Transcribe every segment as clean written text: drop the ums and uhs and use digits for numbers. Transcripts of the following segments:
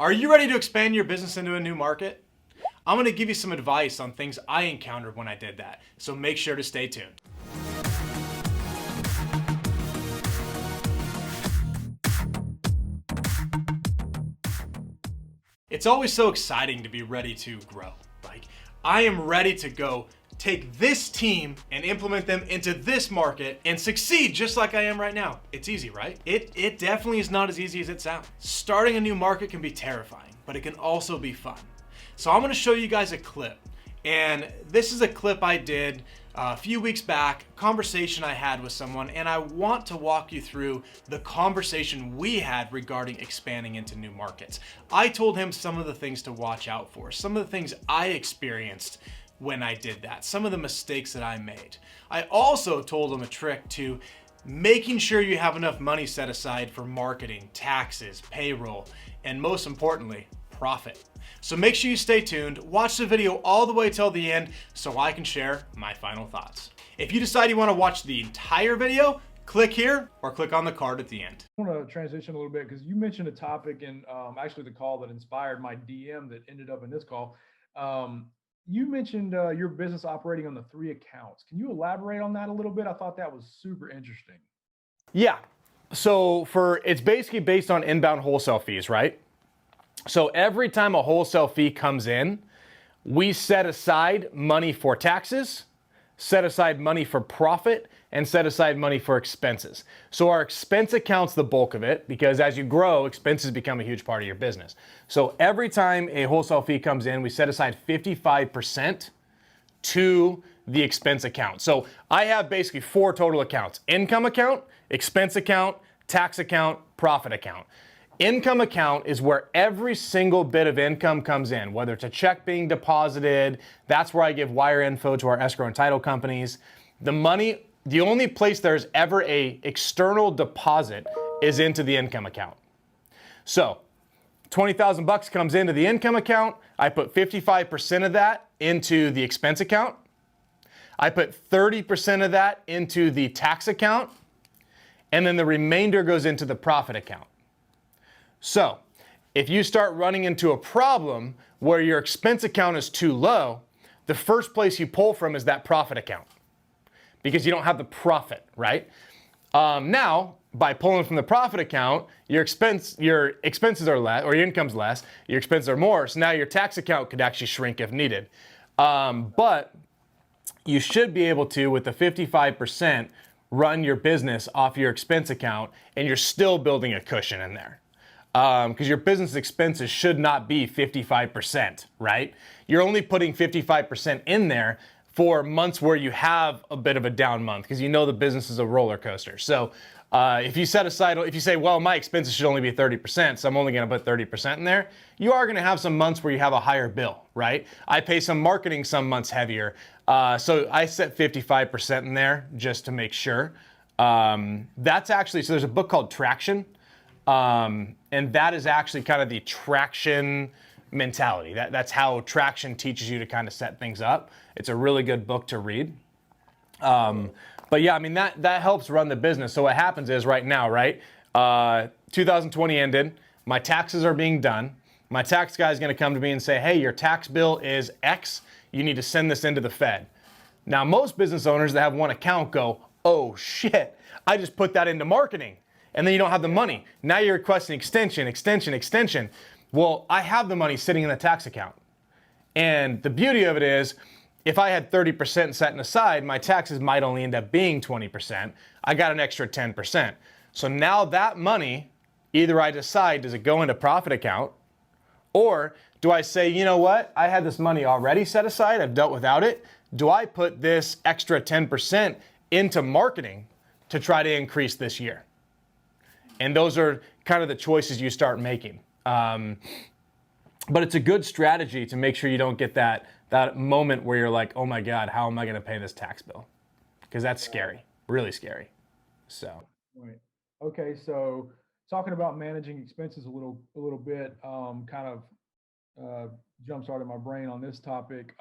Are you ready to expand your business into a new market? I'm going to give you some advice on things I encountered when I did that, so make sure to stay tuned. It's always so exciting to be ready to grow. Like, I am ready to go take this team and implement them into this market and succeed just like I am right now. It's easy, right? It definitely is not as easy as it sounds. Starting a new market can be terrifying, but it can also be fun. So I'm gonna show you guys a clip. And this is a clip I did a few weeks back, conversation I had with someone, and I want to walk you through the conversation we had regarding expanding into new markets. I told him some of the things to watch out for, some of the things I experienced when I did that, some of the mistakes that I made. I also told him a trick to making sure you have enough money set aside for marketing, taxes, payroll, and most importantly, profit. So make sure you stay tuned, watch the video all the way till the end so I can share my final thoughts. If you decide you want to watch the entire video, click here or click on the card at the end. I want to transition a little bit because you mentioned a topic in actually the call that inspired my DM that ended up in this call. You mentioned your business operating on the 3 accounts. Can you elaborate on that a little bit? I thought that was super interesting. Yeah. So it's basically based on inbound wholesale fees, right? So every time a wholesale fee comes in, we set aside money for taxes, set aside money for profit, and set aside money for expenses. So our expense account's the bulk of it because as you grow, expenses become a huge part of your business. So every time a wholesale fee comes in, we set aside 55% to the expense account. So I have basically 4 total accounts: income account, expense account, tax account, profit account. Income account is where every single bit of income comes in, whether it's a check being deposited. That's where I give wire info to our escrow and title companies. The money, the only place there's ever a external deposit is into the income account. So 20,000 bucks comes into the income account. I put 55% of that into the expense account. I put 30% of that into the tax account. And then the remainder goes into the profit account. So if you start running into a problem where your expense account is too low, the first place you pull from is that profit account because you don't have the profit, right? Now, by pulling from the profit account, your expenses are less, or your income's less, your expenses are more, so now your tax account could actually shrink if needed. But you should be able to, with the 55%, run your business off your expense account, and you're still building a cushion in there. Because your business expenses should not be 55%, right? You're only putting 55% in there for months where you have a bit of a down month because you know the business is a roller coaster. So if you set aside, if you say, well, my expenses should only be 30%, so I'm only going to put 30% in there, you are going to have some months where you have a higher bill, right? I pay some marketing some months heavier. So I set 55% in there just to make sure. That's actually, so there's a book called Traction. And that is actually kind of the traction mentality. That's how traction teaches you to kind of set things up. It's a really good book to read. But yeah, I mean, that helps run the business. So what happens is right now, right? 2020 ended. My taxes are being done. My tax guy is going to come to me and say, hey, your tax bill is X. You need to send this into the Fed. Now, most business owners that have 1 account go, oh shit, I just put that into marketing. And then you don't have the money. Now you're requesting extension. Well, I have the money sitting in the tax account. And the beauty of it is, if I had 30% setting aside, my taxes might only end up being 20%. I got an extra 10%. So now that money, either I decide, does it go into profit account? Or do I say, you know what? I had this money already set aside. I've dealt without it. Do I put this extra 10% into marketing to try to increase this year? And those are kind of the choices you start making. But it's a good strategy to make sure you don't get that moment where you're like, oh my God, how am I going to pay this tax bill? Because that's scary, really scary. So. Right. Okay. So talking about managing expenses a little bit, kind of jump started my brain on this topic.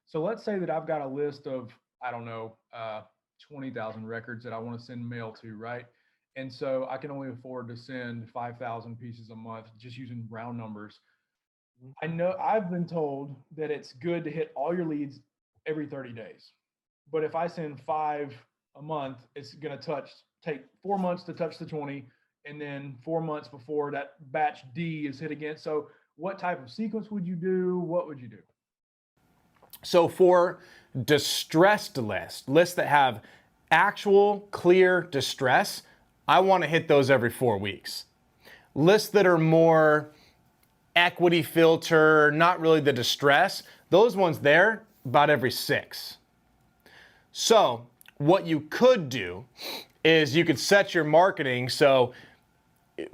So let's say that I've got a list of, I don't know, 20,000 records that I want to send mail to, right? And so I can only afford to send 5,000 pieces a month, just using round numbers. I know I've been told that it's good to hit all your leads every 30 days. But if I send 5 a month, it's going to take 4 months to touch the 20, and then 4 months before that batch D is hit again. So what type of sequence would you do? What would you do? So for distressed lists that have actual clear distress, I want to hit those every 4 weeks. Lists that are more equity filter, not really the distress, those ones there, about every 6. So what you could do is you could set your marketing so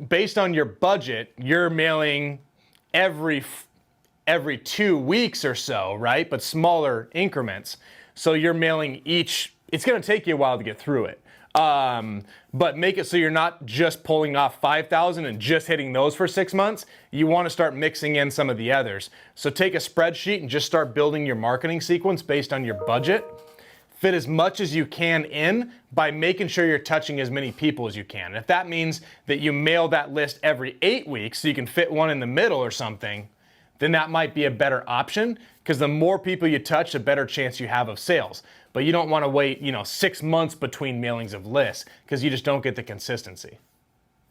based on your budget, you're mailing every 2 weeks or so, right? But smaller increments. So you're mailing each, it's going to take you a while to get through it. But make it so you're not just pulling off 5,000 and just hitting those for 6 months. You want to start mixing in some of the others. So take a spreadsheet and just start building your marketing sequence based on your budget. Fit as much as you can in by making sure you're touching as many people as you can. And if that means that you mail that list every 8 weeks so you can fit one in the middle or something, then that might be a better option, because the more people you touch, the better chance you have of sales. But you don't want to wait, 6 months between mailings of lists, because you just don't get the consistency.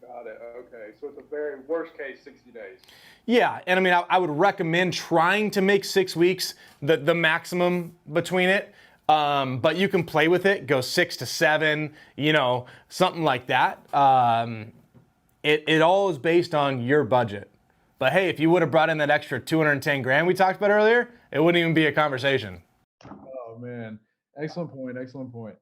Got it. Okay. So it's a very worst case 60 days. Yeah, and I mean, I would recommend trying to make 6 weeks the maximum between it. But you can play with it, go 6 to 7, something like that. It all is based on your budget. But hey, if you would have brought in that extra 210 grand we talked about earlier, it wouldn't even be a conversation. Oh man, excellent point. Excellent point.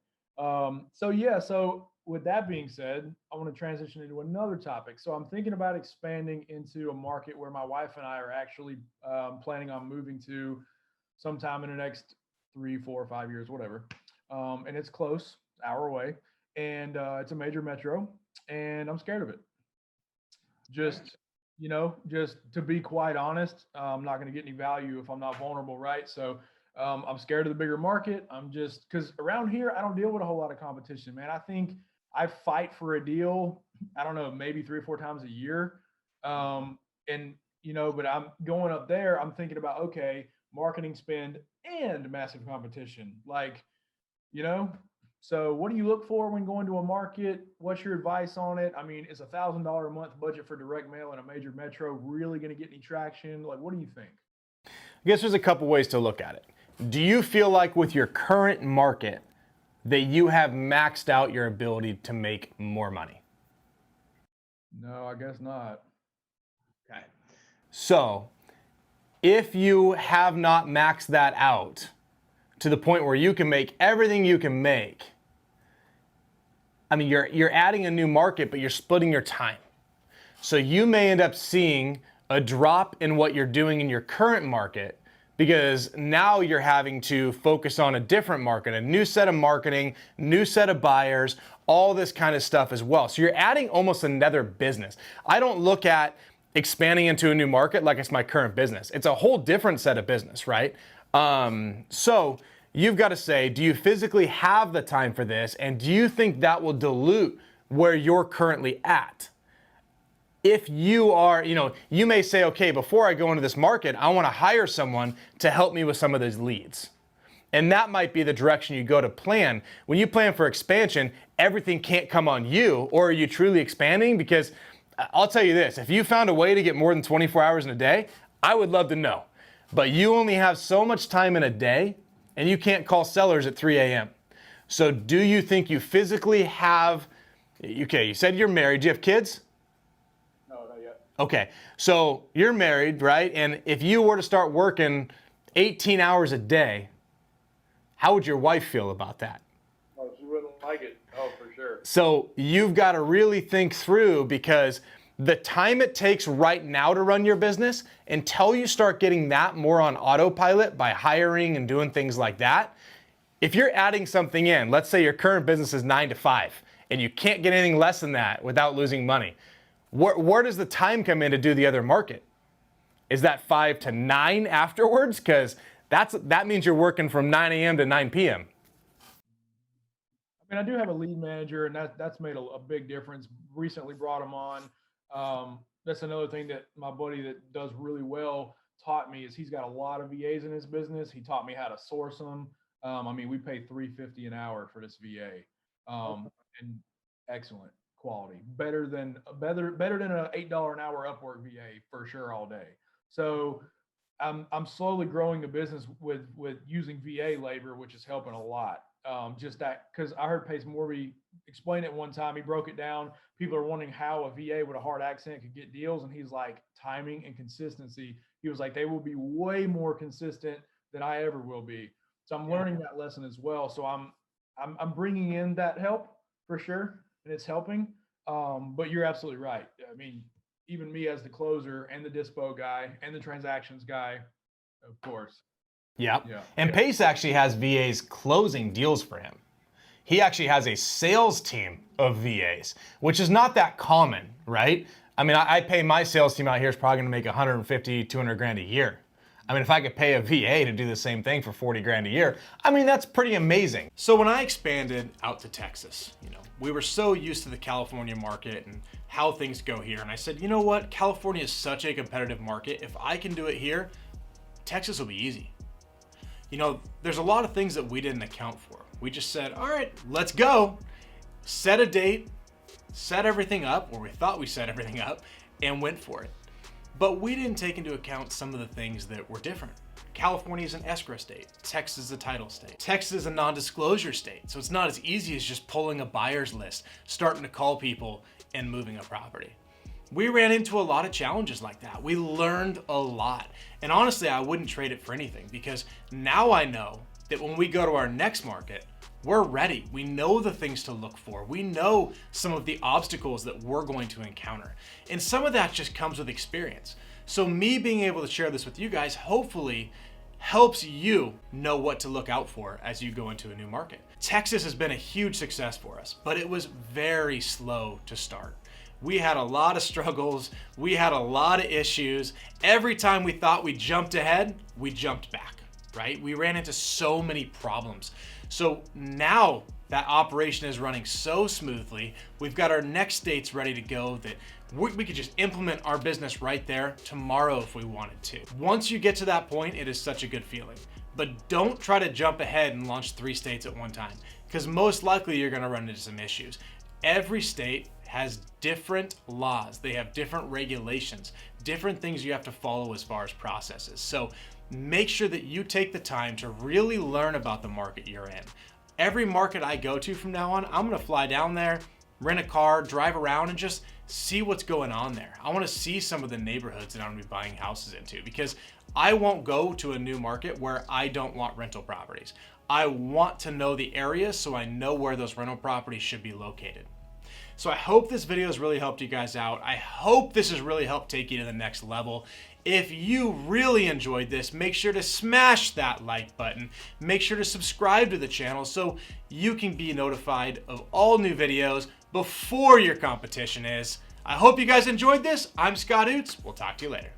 So with that being said, I want to transition into another topic. So I'm thinking about expanding into a market where my wife and I are actually planning on moving to sometime in the next 3, 4, 5 years, whatever. And it's close, hour away, and it's a major metro, and I'm scared of it. Just to be quite honest, I'm not going to get any value if I'm not vulnerable, right? So I'm scared of the bigger market. Because around here, I don't deal with a whole lot of competition, man. I think I fight for a deal, I don't know, maybe 3 or 4 times a year. But I'm going up there, I'm thinking about, okay, marketing spend and massive competition. So what do you look for when going to a market? What's your advice on it? I mean, is $1,000 a month budget for direct mail in a major metro really going to get any traction? What do you think? I guess there's a couple ways to look at it. Do you feel like with your current market that you have maxed out your ability to make more money? No, I guess not. Okay. So if you have not maxed that out to the point where you can make everything you can make, I mean, you're adding a new market, but you're splitting your time. So you may end up seeing a drop in what you're doing in your current market, because now you're having to focus on a different market, a new set of marketing, new set of buyers, all this kind of stuff as well. So you're adding almost another business. I don't look at expanding into a new market like it's my current business. It's a whole different set of business, right? So you've got to say, do you physically have the time for this? And do you think that will dilute where you're currently at? If you are, you may say, okay, before I go into this market, I want to hire someone to help me with some of those leads. And that might be the direction you go to plan. When you plan for expansion, everything can't come on you. Or are you truly expanding? Because I'll tell you this, if you found a way to get more than 24 hours in a day, I would love to know. But you only have so much time in a day, and you can't call sellers at 3 a.m. So do you think you physically have, okay, you said you're married. Do you have kids? No, not yet. Okay, so you're married, right? And if you were to start working 18 hours a day, how would your wife feel about that? Oh, she wouldn't like it. Oh, for sure. So you've got to really think through, because the time it takes right now to run your business until you start getting that more on autopilot by hiring and doing things like that, if you're adding something in, let's say your current business is 9 to 5 and you can't get anything less than that without losing money, where does the time come in to do the other market? Is that 5 to 9 afterwards? Because that means you're working from 9 a.m. to 9 p.m. And I do have a lead manager, and that's made a big difference. Recently brought him on. That's another thing that my buddy that does really well taught me is he's got a lot of VAs in his business. He taught me how to source them. I mean, we pay $350 an hour for this VA, and excellent quality, better than an $8 an hour Upwork VA for sure all day. So I'm slowly growing the business with using VA labor, which is helping a lot. Just that, because I heard Pace Morby explain it one time. He broke it down. People are wondering how a VA with a hard accent could get deals, and he's like, timing and consistency. He was like, they will be way more consistent than I ever will be. So I'm learning that lesson as well. So I'm bringing in that help for sure, and it's helping. But you're absolutely right. I mean, even me as the closer and the dispo guy and the transactions guy, of course. Yep. Yeah. And Pace actually has VAs closing deals for him. He actually has a sales team of VAs, which is not that common, right? I mean, I pay my sales team out here is probably going to make 150, 200 grand a year. I mean, if I could pay a VA to do the same thing for 40 grand a year, I mean, that's pretty amazing. So when I expanded out to Texas, we were so used to the California market and how things go here. And I said, you know what? California is such a competitive market. If I can do it here, Texas will be easy. There's a lot of things that we didn't account for. We just said, all right, let's go. Set a date, set everything up, or we thought we set everything up, and went for it. But we didn't take into account some of the things that were different. California is an escrow state. Texas is a title state. Texas is a non-disclosure state. So it's not as easy as just pulling a buyer's list, starting to call people, and moving a property. We ran into a lot of challenges like that. We learned a lot. And honestly, I wouldn't trade it for anything, because now I know that when we go to our next market, we're ready. We know the things to look for. We know some of the obstacles that we're going to encounter. And some of that just comes with experience. So me being able to share this with you guys hopefully helps you know what to look out for as you go into a new market. Texas has been a huge success for us, but it was very slow to start. We had a lot of struggles. We had a lot of issues. Every time we thought we jumped ahead, we jumped back, right? We ran into so many problems. So now that operation is running so smoothly, we've got our next states ready to go that we could just implement our business right there tomorrow if we wanted to. Once you get to that point, it is such a good feeling. But don't try to jump ahead and launch 3 states at one time, because most likely you're gonna run into some issues. Every state has different laws. They have different regulations, different things you have to follow as far as processes. So make sure that you take the time to really learn about the market you're in. Every market I go to from now on, I'm gonna fly down there, rent a car, drive around, and just see what's going on there. I wanna see some of the neighborhoods that I'm gonna be buying houses into, because I won't go to a new market where I don't want rental properties. I want to know the area so I know where those rental properties should be located. So I hope this video has really helped you guys out. I hope this has really helped take you to the next level. If you really enjoyed this, make sure to smash that like button. Make sure to subscribe to the channel so you can be notified of all new videos before your competition is. I hope you guys enjoyed this. I'm Scott Oots. We'll talk to you later.